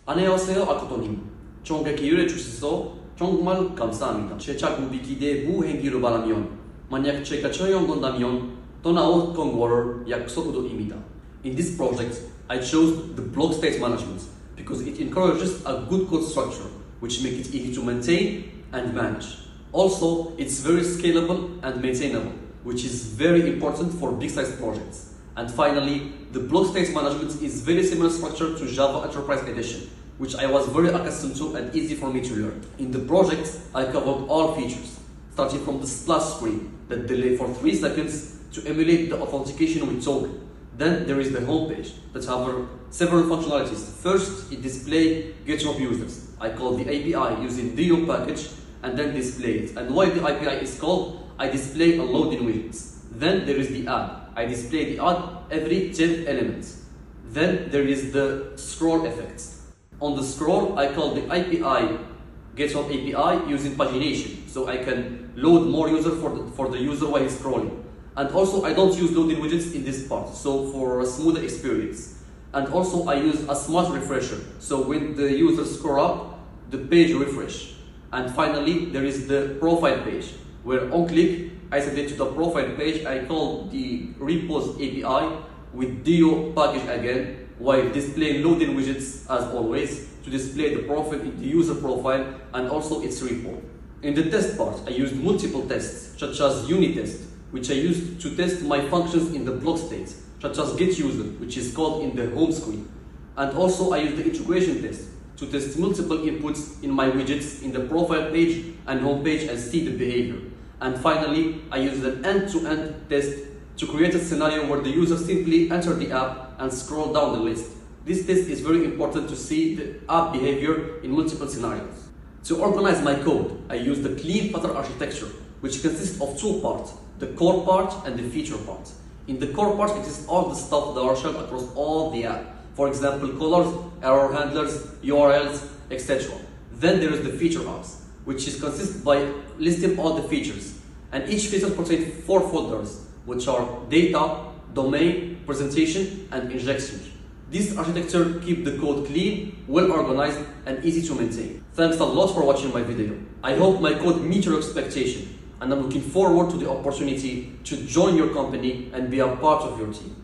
안녕하세요, 아코토님. 정말 기회를 주셔서 정말 감사합니다. 제 작품이 기대부 행기로 바라면 만약 제가 촬영한다면 더 나은 경과를 약속드립니다. In this project, I chose the block state management because it encourages a good code structure, which makes it easy to maintain and manage. Also, it's very scalable and maintainable, which is very important for big-sized projects. And finally, the block state management is very similar structure to Java Enterprise Edition, which I was very accustomed to and easy for me to learn. In the project, I covered all features, starting from the splash screen that delay for 3 seconds to emulate the authentication with token. Then there is the homepage that have several functionalities. First, it displays GitHub users. I call the API using DO package and then display it. And why the API is called, I display a loading widgets. Then there is the add. I display the add every 10 elements. Then there is the scroll effects. On the scroll, I call the API GitHub API using pagination, so I can load more user for the user while he's scrolling. And also, I don't use loading widgets in this part, so for a smoother experience. And also, I use a smart refresher, so when the user scroll up, the page refresh. And finally, there is the profile page, where on click, I send it to the profile page. I call the repos API with DO package again, while displaying loading widgets as always to display the profile in the user profile and also its repo. In the test part, I used multiple tests, such as unit test, which I used to test my functions in the block state, such as getUser, which is called in the home screen. And also I used the integration test to test multiple inputs in my widgets in the profile page and home page and see the behavior. And finally, I used an end-to-end test to create a scenario where the user simply enter the app and scroll down the list. This test is very important to see the app behavior in multiple scenarios. To organize my code, I use the clean pattern architecture, which consists of 2 parts, the core part and the feature part. In the core part exists all the stuff that are shared across all the app. For example, colors, error handlers, URLs, etc. Then there is the feature apps, which is consist by listing all the features. And each feature contains 4 folders, which are data, domain, presentation, and injection. This architecture keeps the code clean, well organized, and easy to maintain. Thanks a lot for watching my video. I hope my code meets your expectation, and I'm looking forward to the opportunity to join your company and be a part of your team.